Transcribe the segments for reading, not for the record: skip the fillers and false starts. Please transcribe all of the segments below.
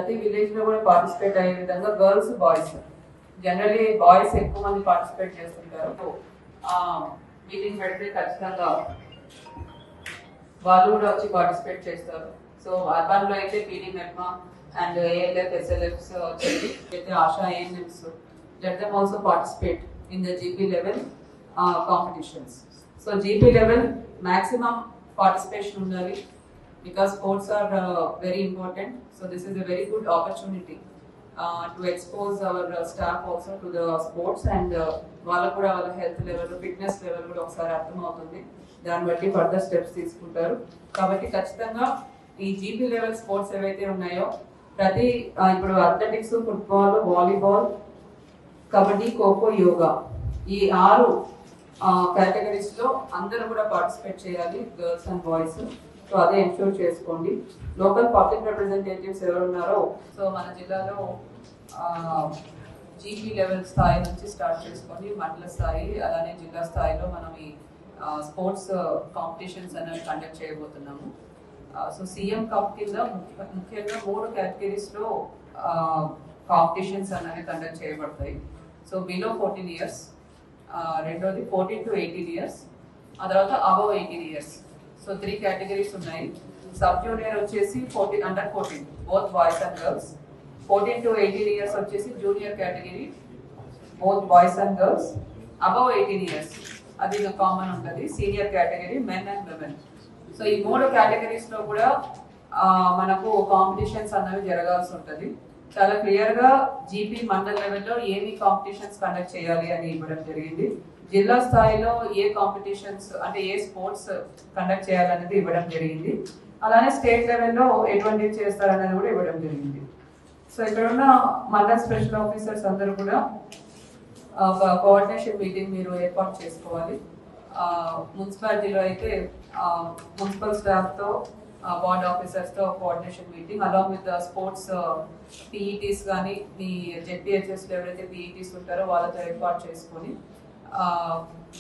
ప్రతి విలేజ్ లో కూడా పార్టిసిపేట్ అయ్యే విధంగా గర్ల్స్ బాయ్స్ జనరల్లీ బాయ్స్ ఎక్కువ మంది పార్టిసిపేట్ చేస్తుంటారు. మీటింగ్ పెడితే ఖచ్చితంగా వాళ్ళు కూడా వచ్చి పార్టిసిపేట్ చేస్తారు. సో అర్బన్ లో అయితే పీడీ మెప్మా అండ్ ఏఎల్ఎఫ్ ఎస్ఎల్ఎఫ్స్ వచ్చేది అయితే ASHA ANMs let them also participate in the GP level competitions. So GP level maximum participation undali because sports are very important. So this is a very good opportunity to expose our staff also to the sports and వాళ్ళకు కూడా వాళ్ళ health level fitness level కూడా ఒకసారి అర్థం అవుతుంది. దాన్ని బట్టి further steps తీసుకుంటారు. కాబట్టి ఖచ్చితంగా ఈ జీపీ లెవెల్ స్పోర్ట్స్ ఏవైతే ఉన్నాయో ప్రతి ఇప్పుడు athletics, football, volleyball, kabaddi, kho kho, yoga ఈ 6 కేటగిరీస్ లో అందరూ కూడా పార్టిసిపేట్ చేయాలి గర్ల్స్ అండ్ బాయ్స్. సో అదే ఎన్షూర్ చేసుకోండి. లోకల్ పబ్లిక్ రిప్రజెంటేటివ్స్ ఎవరు ఉన్నారో సో మన జిల్లాలో జీపీ లెవెల్ స్థాయి నుంచి స్టార్ట్ చేసుకొని మండల స్థాయి అలానే జిల్లా స్థాయిలో మనం ఈ స్పోర్ట్స్ కాంపిటీషన్స్ అనేవి కండక్ట్ చేయబోతున్నాము. సో సీఎం కప్ కింద ముఖ్యంగా 3 కేటగిరీస్లో కాంపిటీషన్స్ అనేవి కండక్ట్ చేయబడతాయి. సో బిలో 14 ఇయర్స్, రెండోది 14 to 18 ఇయర్స్, ఆ తర్వాత అబవ్ 18 ఇయర్స్. సో 3 కేటగిరీస్ ఉన్నాయి. సబ్ జూనియర్ వచ్చేసి under 14 both boys and girls. 14 to 18 years వచ్చేసి junior category both boys and girls. Above 18 years అది కామన్ ఉంటుంది senior category men and women. So ఈ 3 categories లో కూడా మనకు కాంపిటీషన్స్ అనేవి జరగాల్సి ఉంటుంది. చాలా క్లియర్ గా జీపీ మండల్ లెవెల్లో ఏమి కాంపిటీషన్స్ కండక్ట్ చేయాలి అని ఇవ్వడం జరిగింది. జిల్లా స్థాయిలో ఏ కాంపిటీషన్స్ అంటే ఏ స్పోర్ట్స్ కండక్ట్ చేయాలనేది ఇవ్వడం జరిగింది. అలానే స్టేట్ లెవెల్లో ఎటువంటి చేస్తారనేది కూడా ఇవ్వడం జరిగింది. సో ఇక్కడ ఉన్న మండల్ స్పెషల్ ఆఫీసర్స్ అందరూ కూడా ఒక కోఆర్డినేషన్ మీటింగ్ మీరు ఏర్పాటు చేసుకోవాలి. మున్సిపాలిటీలో అయితే మున్సిపల్ స్టాఫ్తో వార్డ్ ఆఫీసర్స్తో coordination meeting along with sports PETs కానీ మీ జెడ్పీహెచ్ఎస్లో ఎవరైతే పీఈటీస్ ఉంటారో వాళ్ళతో ఏర్పాటు చేసుకొని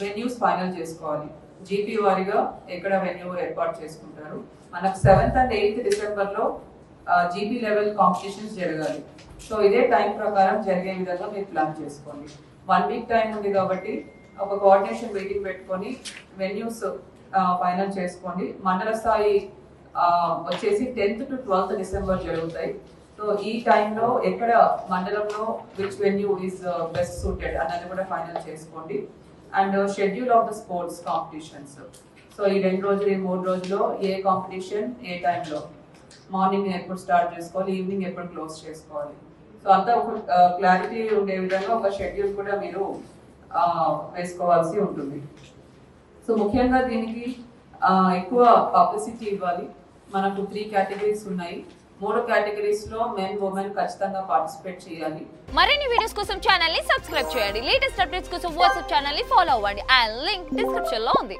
వెన్యూస్ ఫైనల్ చేసుకోవాలి. జీపీ వారిగా ఎక్కడ వెన్యూ ఏర్పాటు చేసుకుంటారు. మనకు 7th and 8th డిసెంబర్లో జీపీ లెవెల్ కాంపిటీషన్స్ జరగాలి. సో ఇదే టైం ప్రకారం జరిగే విధంగా మీరు ప్లాన్ చేసుకోండి. 1 వీక్ టైం ఉంది కాబట్టి ఒక కోఆర్డినేషన్ మీటింగ్ పెట్టుకొని వెన్యూస్ ఫైనల్ చేసుకోండి. మండల స్థాయి వచ్చేసి 10th to 12th డిసెంబర్ జరుగుతాయి. సో ఈ టైంలో ఎక్కడ మండలంలో which venue is best suited అన్నది కూడా ఫైనల్ చేసుకోండి. And schedule of the sports competitions. So ఈ 2 రోజులు ఈ 3 రోజుల్లో ఏ కాంపిటీషన్ ఏ టైంలో మార్నింగ్ ఎప్పుడు స్టార్ట్ చేసుకోవాలి, ఈవినింగ్ ఎప్పుడు క్లోజ్ చేసుకోవాలి. సో అంతా ఒక క్లారిటీ ఉండే విధంగా ఒక షెడ్యూల్ కూడా మీరు వేసుకోవాల్సి ఉంటుంది. సో ముఖ్యంగా దీనికి ఎక్కువ పబ్లిసిటీ ఇవ్వాలి. మనకు 3 కేటగిరీస్ ఉన్నాయి. 3 కేటగిరీస్ లో మెన్ ఉమెన్ ఖచ్చితంగా పార్టిసిపేట్ చేయాలి. మరిన్ని వీడియోస్ కోసం ఛానల్ ని సబ్స్క్రైబ్ చేయండి. లేటెస్ట్ అప్డేట్స్ కోసం వాట్సాప్ ఛానల్ ని ఫాలో అవ్వండి. ఆ లింక్ డిస్క్రిప్షన్ లో ఉంది.